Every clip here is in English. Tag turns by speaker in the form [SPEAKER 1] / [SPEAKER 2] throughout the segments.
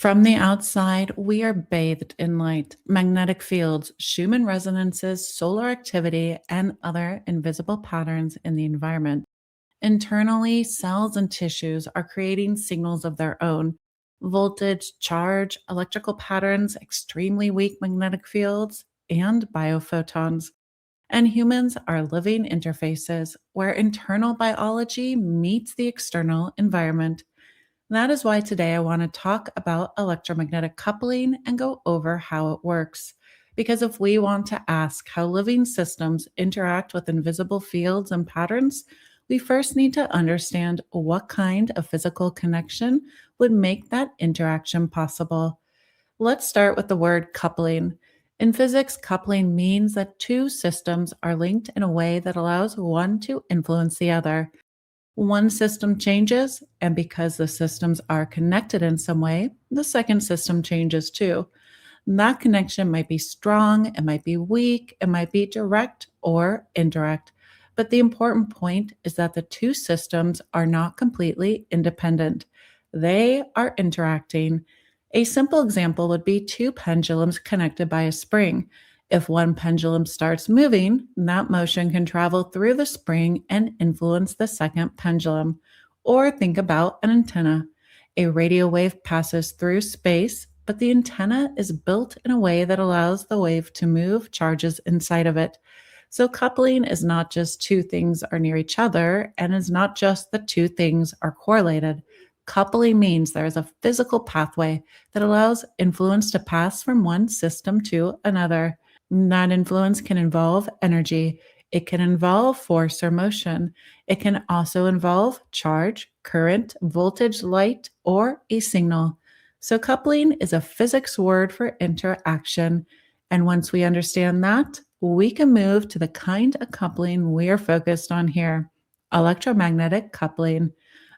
[SPEAKER 1] From the outside, we are bathed in light, magnetic fields, Schumann resonances, solar activity, and other invisible patterns in the environment. Internally, cells and tissues are creating signals of their own voltage, charge, electrical patterns, extremely weak magnetic fields, and biophotons. And humans are living interfaces where internal biology meets the external environment. That is why today I want to talk about electromagnetic coupling and go over how it works. Because if we want to ask how living systems interact with invisible fields and patterns, we first need to understand what kind of physical connection would make that interaction possible. Let's start with the word coupling. In physics, coupling means that two systems are linked in a way that allows one to influence the other. One system changes, and because the systems are connected in some way, the second system changes too. That connection might be strong, it might be weak, it might be direct or indirect. But the important point is that the two systems are not completely independent, they are interacting. A simple example would be two pendulums connected by a spring. If one pendulum starts moving, that motion can travel through the spring and influence the second pendulum. Or think about an antenna. A radio wave passes through space, but the antenna is built in a way that allows the wave to move charges inside of it. So, coupling is not just two things are near each other, and it's not just the two things are correlated. Coupling means there is a physical pathway that allows influence to pass from one system to another. That influence can involve energy. It can involve force or motion. It can also involve charge, current, voltage, light, or a signal. So, coupling is a physics word for interaction. And once we understand that, we can move to the kind of coupling we are focused on here electromagnetic coupling.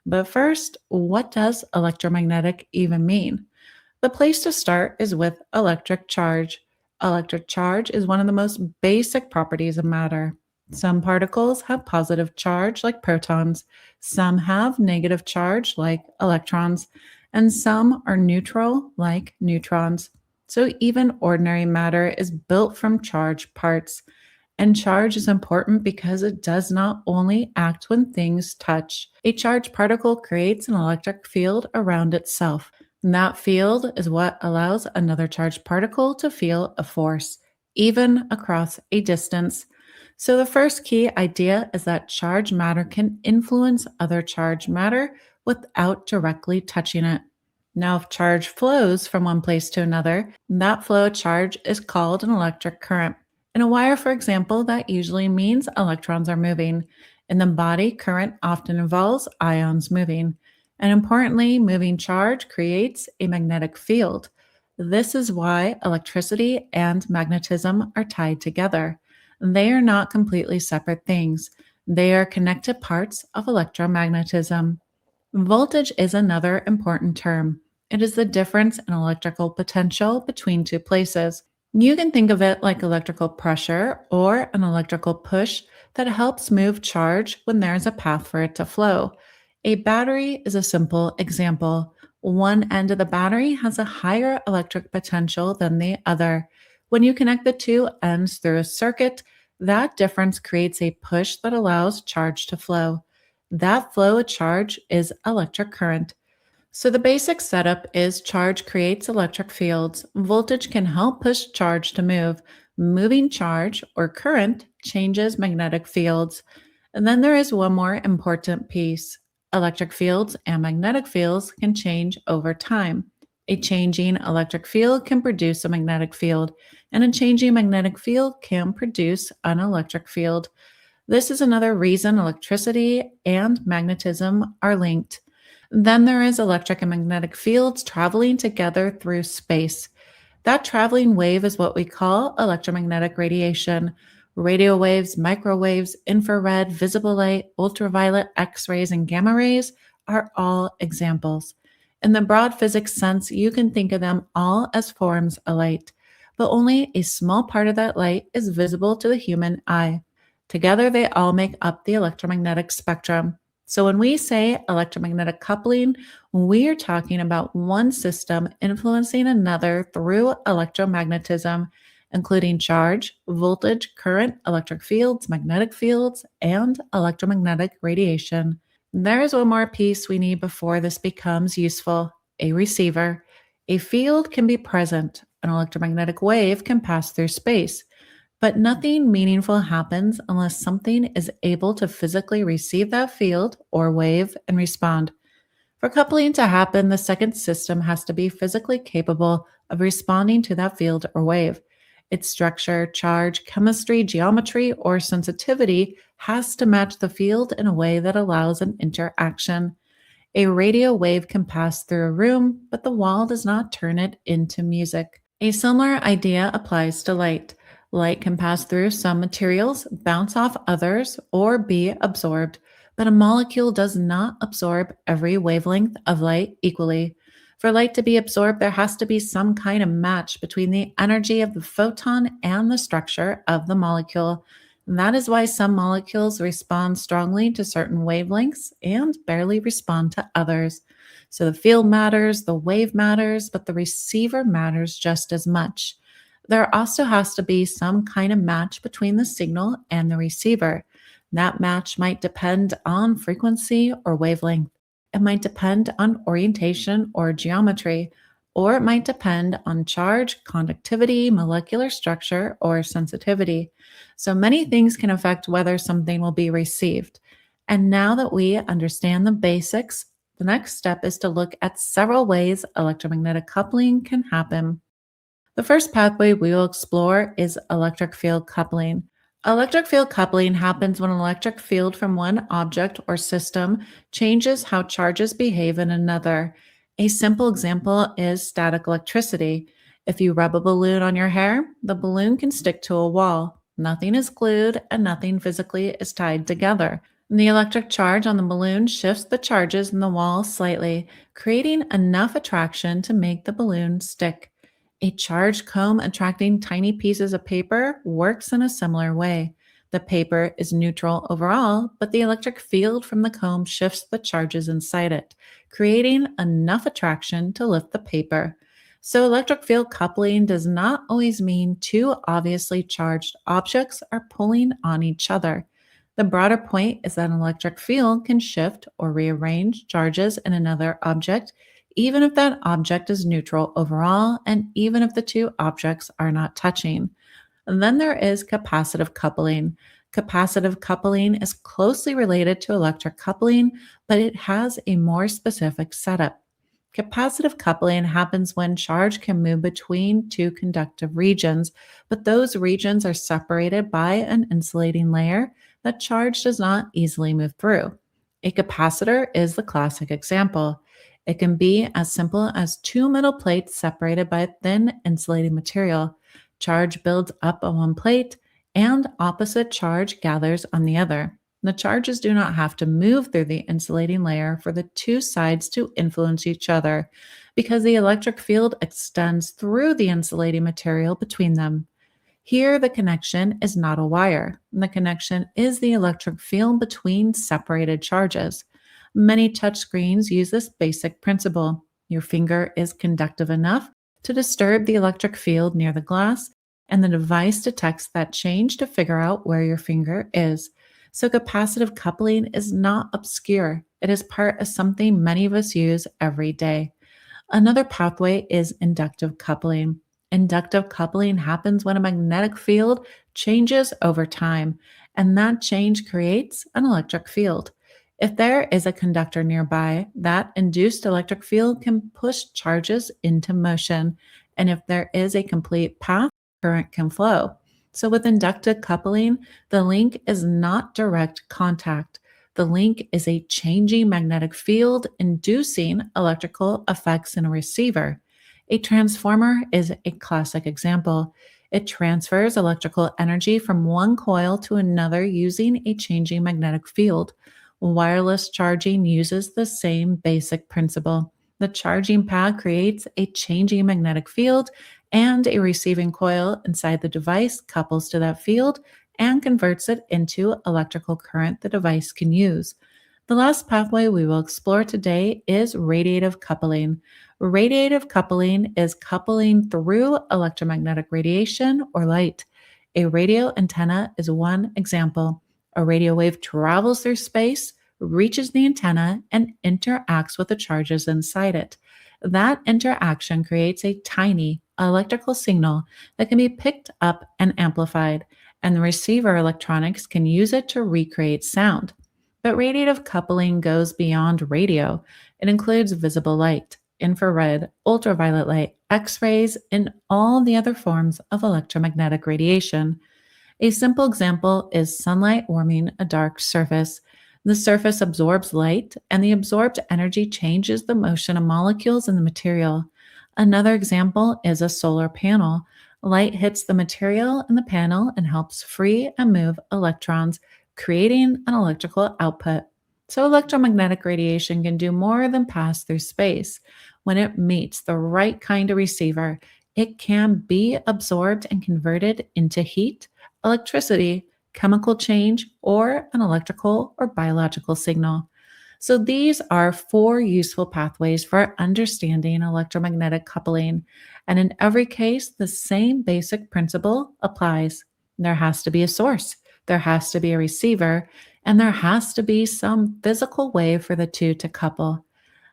[SPEAKER 1] But first, what does electromagnetic even mean? The place to start is with electric charge. Electric charge is one of the most basic properties of matter. Some particles have positive charge, like protons, some have negative charge, like electrons, and some are neutral, like neutrons. So, even ordinary matter is built from charged parts. And charge is important because it does not only act when things touch. A charged particle creates an electric field around itself. And that field is what allows another charged particle to feel a force, even across a distance. So, the first key idea is that charged matter can influence other charged matter without directly touching it. Now, if charge flows from one place to another, that flow of charge is called an electric current. In a wire, for example, that usually means electrons are moving. In the body, current often involves ions moving. And importantly, moving charge creates a magnetic field. This is why electricity and magnetism are tied together. They are not completely separate things, they are connected parts of electromagnetism. Voltage is another important term. It is the difference in electrical potential between two places. You can think of it like electrical pressure or an electrical push that helps move charge when there's a path for it to flow. A battery is a simple example. One end of the battery has a higher electric potential than the other. When you connect the two ends through a circuit, that difference creates a push that allows charge to flow. That flow of charge is electric current. So the basic setup is charge creates electric fields. Voltage can help push charge to move. Moving charge or current changes magnetic fields. And then there is one more important piece. Electric fields and magnetic fields can change over time. A changing electric field can produce a magnetic field, and a changing magnetic field can produce an electric field. This is another reason electricity and magnetism are linked. Then there is electric and magnetic fields traveling together through space. That traveling wave is what we call electromagnetic radiation. Radio waves, microwaves, infrared, visible light, ultraviolet, X rays, and gamma rays are all examples. In the broad physics sense, you can think of them all as forms of light, but only a small part of that light is visible to the human eye. Together, they all make up the electromagnetic spectrum. So, when we say electromagnetic coupling, we are talking about one system influencing another through electromagnetism, including charge, voltage, current, electric fields, magnetic fields, and electromagnetic radiation. There is one more piece we need before this becomes useful: a receiver. A field can be present, an electromagnetic wave can pass through space. But nothing meaningful happens unless something is able to physically receive that field or wave and respond. For coupling to happen, the second system has to be physically capable of responding to that field or wave. Its structure, charge, chemistry, geometry, or sensitivity has to match the field in a way that allows an interaction. A radio wave can pass through a room, but the wall does not turn it into music. A similar idea applies to light. Light can pass through some materials, bounce off others, or be absorbed, but a molecule does not absorb every wavelength of light equally. For light to be absorbed, there has to be some kind of match between the energy of the photon and the structure of the molecule. And that is why some molecules respond strongly to certain wavelengths and barely respond to others. So the field matters, the wave matters, but the receiver matters just as much. There also has to be some kind of match between the signal and the receiver. That match might depend on frequency or wavelength. It might depend on orientation or geometry, or it might depend on charge, conductivity, molecular structure, or sensitivity. So many things can affect whether something will be received. And now that we understand the basics, the next step is to look at several ways electromagnetic coupling can happen. The first pathway we will explore is electric field coupling. Electric field coupling happens when an electric field from one object or system changes how charges behave in another. A simple example is static electricity. If you rub a balloon on your hair, the balloon can stick to a wall. Nothing is glued and nothing physically is tied together. The electric charge on the balloon shifts the charges in the wall slightly, creating enough attraction to make the balloon stick. A charged comb attracting tiny pieces of paper works in a similar way. The paper is neutral overall, but the electric field from the comb shifts the charges inside it, creating enough attraction to lift the paper. So, electric field coupling does not always mean two obviously charged objects are pulling on each other. The broader point is that an electric field can shift or rearrange charges in another object, even if that object is neutral overall, and even if the two objects are not touching. And then there is capacitive coupling. Capacitive coupling is closely related to electric coupling, but it has a more specific setup. Capacitive coupling happens when charge can move between two conductive regions, but those regions are separated by an insulating layer that charge does not easily move through. A capacitor is the classic example. It can be as simple as two metal plates separated by a thin insulating material. Charge builds up on one plate, and opposite charge gathers on the other. The charges do not have to move through the insulating layer for the two sides to influence each other because the electric field extends through the insulating material between them. Here, the connection is not a wire. The connection is the electric field between separated charges. Many touchscreens use this basic principle. Your finger is conductive enough to disturb the electric field near the glass, and the device detects that change to figure out where your finger is. So, capacitive coupling is not obscure, it is part of something many of us use every day. Another pathway is inductive coupling. Inductive coupling happens when a magnetic field changes over time, and that change creates an electric field. If there is a conductor nearby, that induced electric field can push charges into motion. And if there is a complete path, current can flow. So, with inductive coupling, the link is not direct contact. The link is a changing magnetic field inducing electrical effects in a receiver. A transformer is a classic example. It transfers electrical energy from one coil to another using a changing magnetic field. Wireless charging uses the same basic principle. The charging pad creates a changing magnetic field, and a receiving coil inside the device couples to that field and converts it into electrical current the device can use. The last pathway we will explore today is radiative coupling. Radiative coupling is coupling through electromagnetic radiation or light. A radio antenna is one example. A radio wave travels through space, reaches the antenna, and interacts with the charges inside it. That interaction creates a tiny electrical signal that can be picked up and amplified, and the receiver electronics can use it to recreate sound. But radiative coupling goes beyond radio. It includes visible light, infrared, ultraviolet light, X rays, and all the other forms of electromagnetic radiation. A simple example is sunlight warming a dark surface. The surface absorbs light, and the absorbed energy changes the motion of molecules in the material. Another example is a solar panel. Light hits the material in the panel and helps free and move electrons, creating an electrical output. So, electromagnetic radiation can do more than pass through space. When it meets the right kind of receiver, it can be absorbed and converted into heat, electricity, chemical change, or an electrical or biological signal. So, these are four useful pathways for understanding electromagnetic coupling. And in every case, the same basic principle applies. There has to be a source, there has to be a receiver, and there has to be some physical way for the two to couple.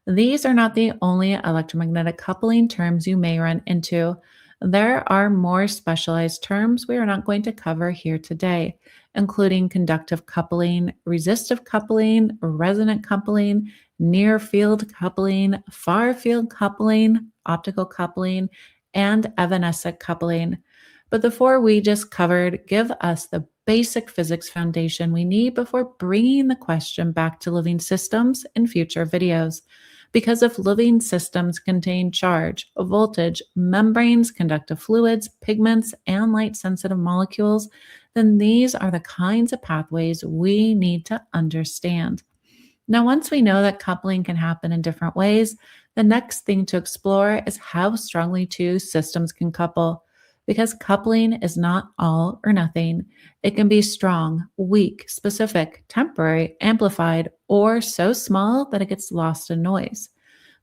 [SPEAKER 1] These are not the only electromagnetic coupling terms you may run into. There are more specialized terms we are not going to cover here today, including conductive coupling, resistive coupling, resonant coupling, near field coupling, far field coupling, optical coupling, and evanescent coupling. But the four we just covered give us the basic physics foundation we need before bringing the question back to living systems in future videos. Because if living systems contain charge, voltage, membranes, conductive fluids, pigments, and light sensitive molecules, then these are the kinds of pathways we need to understand. Now, once we know that coupling can happen in different ways, the next thing to explore is how strongly two systems can couple. Because coupling is not all or nothing, it can be strong, weak, specific, temporary, amplified, or so small that it gets lost in noise.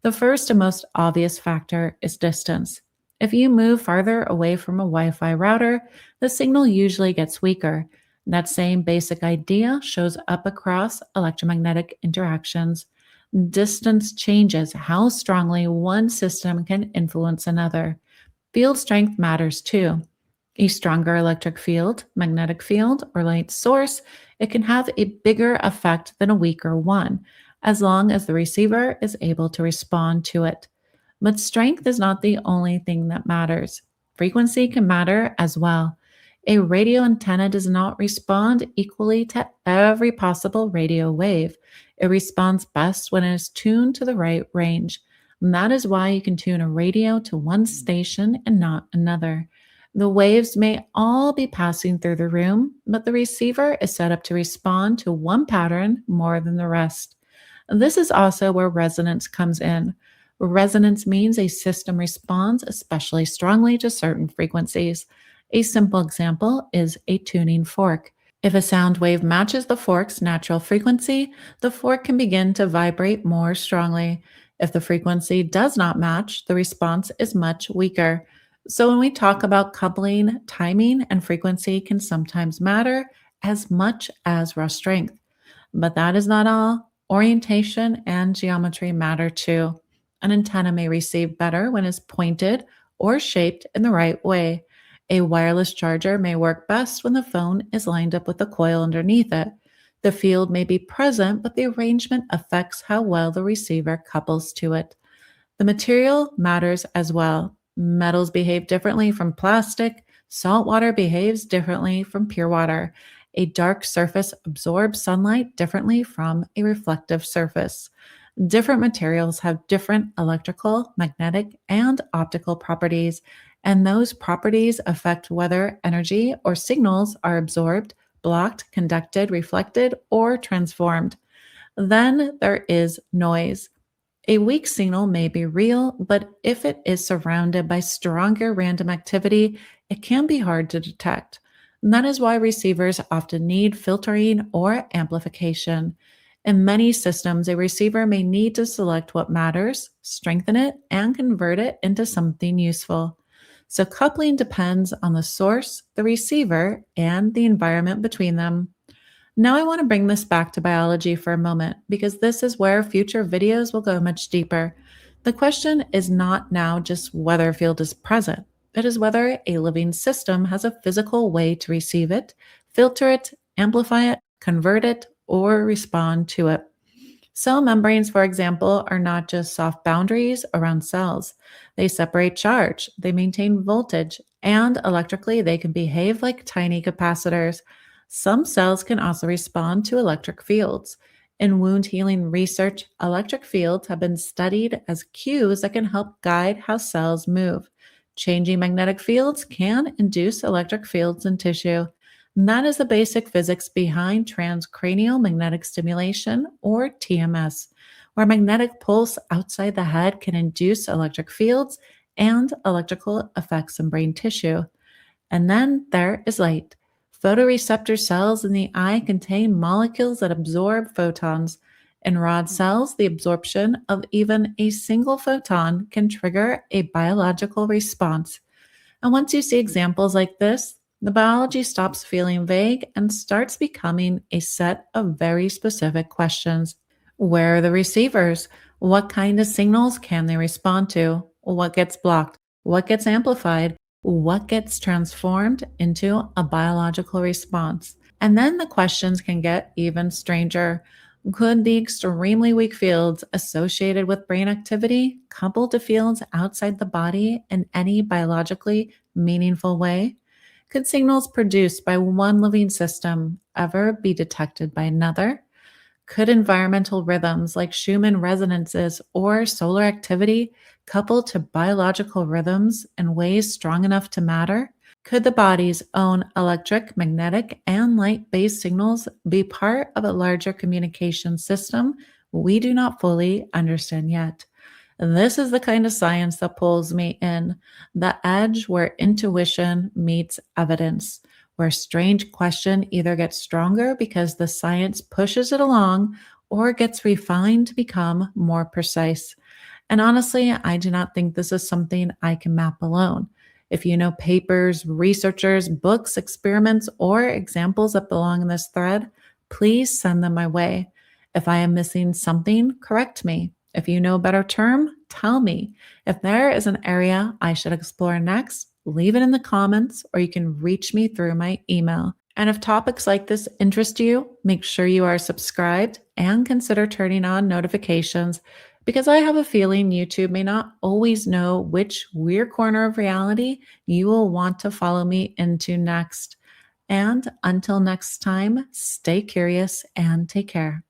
[SPEAKER 1] The first and most obvious factor is distance. If you move farther away from a Wi Fi router, the signal usually gets weaker. That same basic idea shows up across electromagnetic interactions. Distance changes how strongly one system can influence another. Field strength matters too. A stronger electric field, magnetic field, or light source, it can have a bigger effect than a weaker one, as long as the receiver is able to respond to it. But strength is not the only thing that matters. Frequency can matter as well. A radio antenna does not respond equally to every possible radio wave. It responds best when it is tuned to the right range. And that is why you can tune a radio to one station and not another. The waves may all be passing through the room, but the receiver is set up to respond to one pattern more than the rest. This is also where resonance comes in. Resonance means a system responds especially strongly to certain frequencies. A simple example is a tuning fork. If a sound wave matches the fork's natural frequency, the fork can begin to vibrate more strongly. If the frequency does not match, the response is much weaker. So, when we talk about coupling, timing and frequency can sometimes matter as much as raw strength. But that is not all. Orientation and geometry matter too. An antenna may receive better when it's pointed or shaped in the right way. A wireless charger may work best when the phone is lined up with the coil underneath it. The field may be present, but the arrangement affects how well the receiver couples to it. The material matters as well. Metals behave differently from plastic. Salt water behaves differently from pure water. A dark surface absorbs sunlight differently from a reflective surface. Different materials have different electrical, magnetic, and optical properties, and those properties affect whether energy or signals are absorbed, blocked, conducted, reflected, or transformed. Then there is noise. A weak signal may be real, but if it is surrounded by stronger random activity, it can be hard to detect. And that is why receivers often need filtering or amplification. In many systems, a receiver may need to select what matters, strengthen it, and convert it into something useful. So, coupling depends on the source, the receiver, and the environment between them. Now, I want to bring this back to biology for a moment because this is where future videos will go much deeper. The question is not now just whether a field is present, it is whether a living system has a physical way to receive it, filter it, amplify it, convert it, or respond to it. Cell membranes, for example, are not just soft boundaries around cells. They separate charge, they maintain voltage, and electrically, they can behave like tiny capacitors. Some cells can also respond to electric fields. In wound healing research, electric fields have been studied as cues that can help guide how cells move. Changing magnetic fields can induce electric fields in tissue. And that is the basic physics behind transcranial magnetic stimulation, or TMS, where a magnetic pulse outside the head can induce electric fields and electrical effects in brain tissue. And then there is light. Photoreceptor cells in the eye contain molecules that absorb photons. In rod cells, the absorption of even a single photon can trigger a biological response. And once you see examples like this, the biology stops feeling vague and starts becoming a set of very specific questions. Where are the receivers? What kind of signals can they respond to? What gets blocked? What gets amplified? What gets transformed into a biological response? And then the questions can get even stranger. Could the extremely weak fields associated with brain activity couple to fields outside the body in any biologically meaningful way? Could signals produced by one living system ever be detected by another? Could environmental rhythms like Schumann resonances or solar activity couple to biological rhythms in ways strong enough to matter? Could the body's own electric, magnetic, and light based signals be part of a larger communication system we do not fully understand yet? This is the kind of science that pulls me in, the edge where intuition meets evidence, where strange question either gets stronger because the science pushes it along or gets refined to become more precise. And honestly, I do not think this is something I can map alone. If you know papers, researchers, books, experiments, or examples that belong in this thread, please send them my way. If I am missing something, correct me. If you know a better term, tell me. If there is an area I should explore next, leave it in the comments or you can reach me through my email. And if topics like this interest you, make sure you are subscribed and consider turning on notifications because I have a feeling YouTube may not always know which weird corner of reality you will want to follow me into next. And until next time, stay curious and take care.